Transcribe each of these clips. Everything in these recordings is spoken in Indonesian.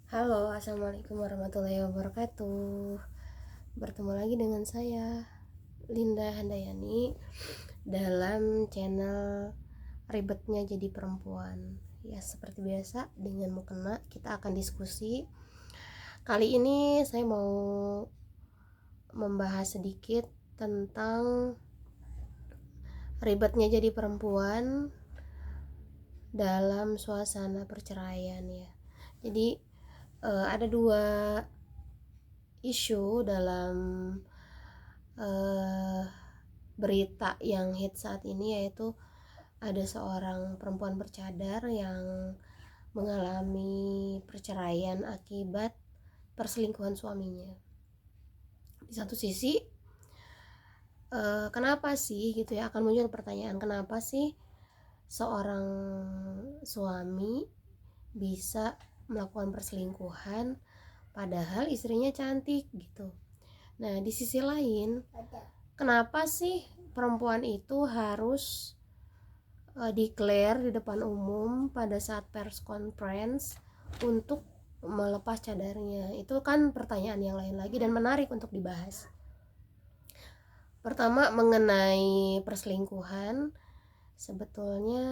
Halo, assalamualaikum warahmatullahi wabarakatuh. Bertemu lagi dengan saya, Linda Handayani, dalam channel Ribetnya Jadi Perempuan. Ya, seperti biasa, dengan mukena kita akan diskusi. Kali ini saya mau membahas sedikit tentang ribetnya jadi perempuan dalam suasana perceraian ya. Jadi ada dua isu dalam uh, berita yang hit saat ini, yaitu ada seorang perempuan bercadar yang mengalami perceraian akibat perselingkuhan suaminya. Di satu sisi, kenapa sih gitu ya, akan muncul pertanyaan, kenapa sih seorang suami bisa melakukan perselingkuhan padahal istrinya cantik gitu. Nah, di sisi lain, kenapa sih perempuan itu harus declare di depan umum pada saat press conference untuk melepas cadarnya? Itu kan pertanyaan yang lain lagi dan menarik untuk dibahas. Pertama, mengenai perselingkuhan, sebetulnya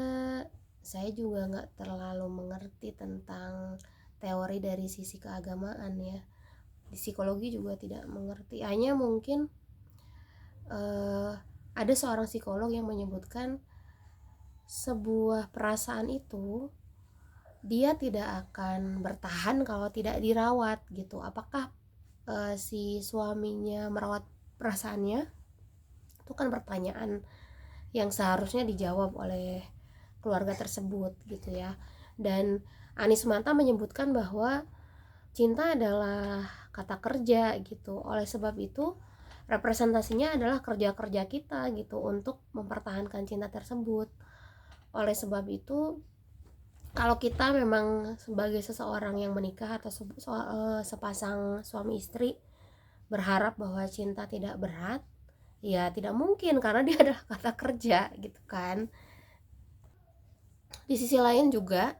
saya juga nggak terlalu mengerti tentang teori dari sisi keagamaan ya. Di psikologi juga tidak mengerti. Hanya mungkin ada seorang psikolog yang menyebutkan sebuah perasaan itu dia tidak akan bertahan kalau tidak dirawat gitu. Apakah si suaminya merawat perasaannya? Itu kan pertanyaan yang seharusnya dijawab oleh keluarga tersebut gitu ya. Dan Anies Mata menyebutkan bahwa cinta adalah kata kerja gitu. Oleh sebab itu representasinya adalah kerja-kerja kita gitu untuk mempertahankan cinta tersebut. Oleh sebab itu, kalau kita memang sebagai seseorang yang menikah atau sepasang suami istri berharap bahwa cinta tidak berat, ya tidak mungkin karena dia adalah kata kerja gitu kan. Di sisi lain juga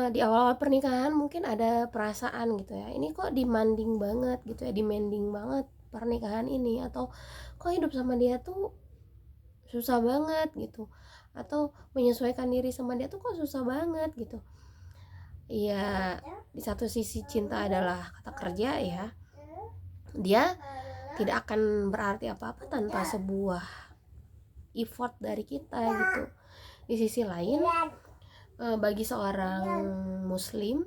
di awal-awal pernikahan mungkin ada perasaan gitu ya, ini kok demanding banget gitu ya, demanding banget pernikahan ini, atau kok hidup sama dia tuh susah banget gitu, atau menyesuaikan diri sama dia tuh kok susah banget gitu. Iya, di satu sisi cinta adalah kata kerja ya, dia tidak akan berarti apa-apa tanpa sebuah effort dari kita gitu. Di sisi lain, bagi seorang muslim,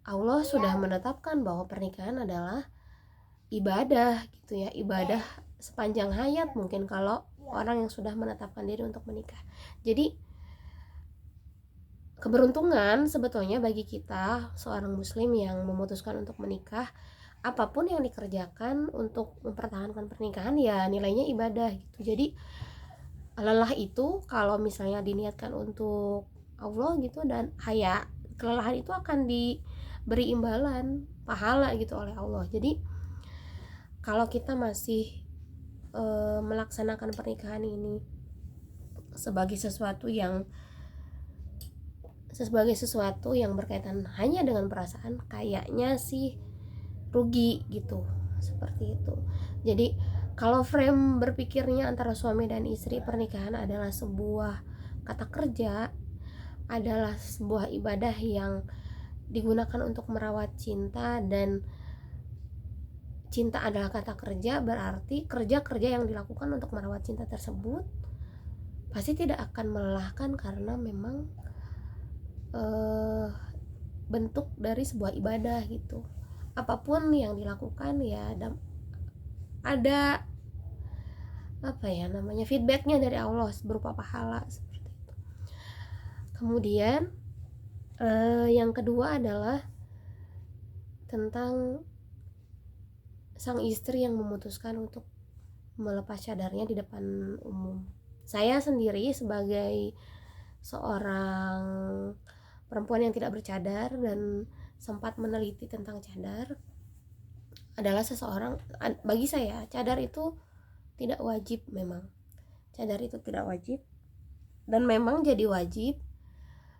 Allah sudah menetapkan bahwa pernikahan adalah ibadah gitu ya, ibadah sepanjang hayat mungkin kalau orang yang sudah menetapkan diri untuk menikah. Jadi keberuntungan sebetulnya bagi kita seorang muslim yang memutuskan untuk menikah, apapun yang dikerjakan untuk mempertahankan pernikahan ya nilainya ibadah gitu. Jadi lelah itu kalau misalnya diniatkan untuk Allah gitu, dan kelelahan itu akan diberi imbalan pahala gitu oleh Allah. Jadi kalau kita masih melaksanakan pernikahan ini sebagai sesuatu yang berkaitan hanya dengan perasaan, kayaknya sih rugi gitu, seperti itu. Jadi kalau frame berpikirnya antara suami dan istri, pernikahan adalah sebuah kata kerja, adalah sebuah ibadah yang digunakan untuk merawat cinta, dan cinta adalah kata kerja, berarti kerja-kerja yang dilakukan untuk merawat cinta tersebut pasti tidak akan melelahkan karena memang bentuk dari sebuah ibadah gitu. Apapun yang dilakukan ya ada apa ya namanya, feedbacknya dari Allah berupa pahala, seperti itu. Kemudian yang kedua adalah tentang sang istri yang memutuskan untuk melepas cadarnya di depan umum. Saya sendiri sebagai seorang perempuan yang tidak bercadar dan sempat meneliti tentang cadar, adalah seseorang, bagi saya cadar itu tidak wajib. Memang cadar itu tidak wajib, dan memang jadi wajib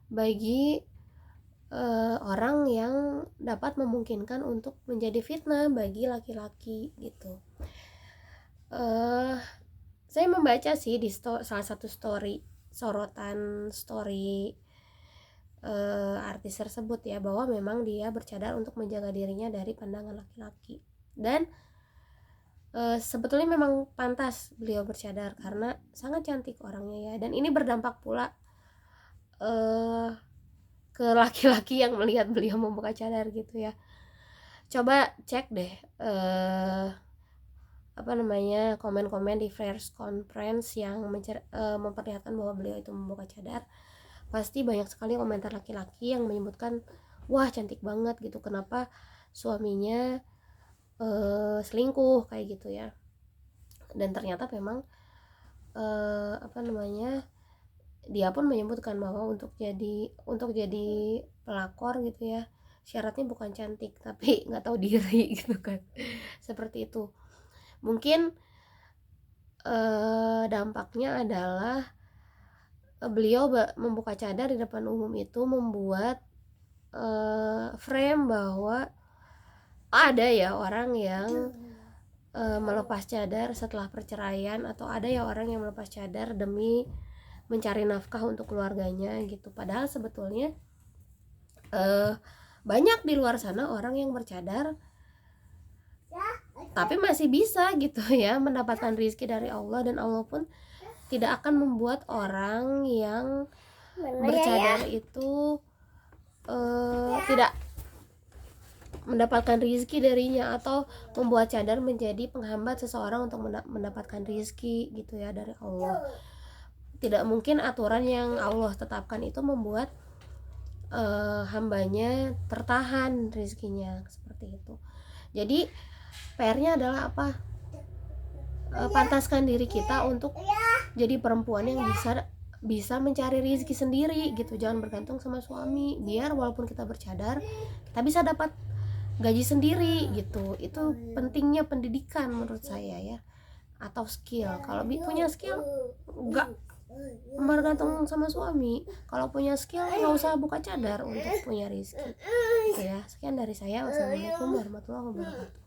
bagi orang yang dapat memungkinkan untuk menjadi fitnah bagi laki-laki gitu. Saya membaca sih di salah satu story, sorotan story artis tersebut ya, bahwa memang dia bercadar untuk menjaga dirinya dari pandangan laki-laki. Dan sebetulnya memang pantas beliau bercadar karena sangat cantik orangnya ya, dan ini berdampak pula ke laki-laki yang melihat beliau membuka cadar gitu ya. Coba cek deh komen-komen di press conference yang memperlihatkan bahwa beliau itu membuka cadar. Pasti banyak sekali komentar laki-laki yang menyebutkan, wah cantik banget gitu, kenapa suaminya selingkuh kayak gitu ya. Dan ternyata memang dia pun menyebutkan bahwa untuk jadi pelakor gitu ya, syaratnya bukan cantik tapi nggak tahu diri gitu kan. Seperti itu. Mungkin dampaknya adalah beliau membuka cadar di depan umum itu membuat frame bahwa ada ya orang yang melepas cadar setelah perceraian, atau ada ya orang yang melepas cadar demi mencari nafkah untuk keluarganya gitu. Padahal sebetulnya banyak di luar sana orang yang bercadar tapi masih bisa gitu ya mendapatkan rezeki dari Allah, dan Allah pun tidak akan membuat orang yang bercadar itu tidak mendapatkan rezeki darinya, atau membuat cadar menjadi penghambat seseorang untuk mendapatkan rezeki gitu ya dari Allah. Tidak mungkin aturan yang Allah tetapkan itu membuat hambanya tertahan rezekinya, seperti itu. Jadi PR-nya adalah apa? Pantaskan diri kita untuk jadi perempuan yang bisa mencari rezeki sendiri gitu. Jangan bergantung sama suami. Biar walaupun kita bercadar, kita bisa dapat gaji sendiri gitu. Itu pentingnya pendidikan menurut saya ya, atau skill. Kalau punya skill enggak bergantung sama suami. Kalau punya skill nggak usah buka cadar untuk punya rezeki gitu ya. Sekian dari saya. Wassalamualaikum warahmatullahi wabarakatuh.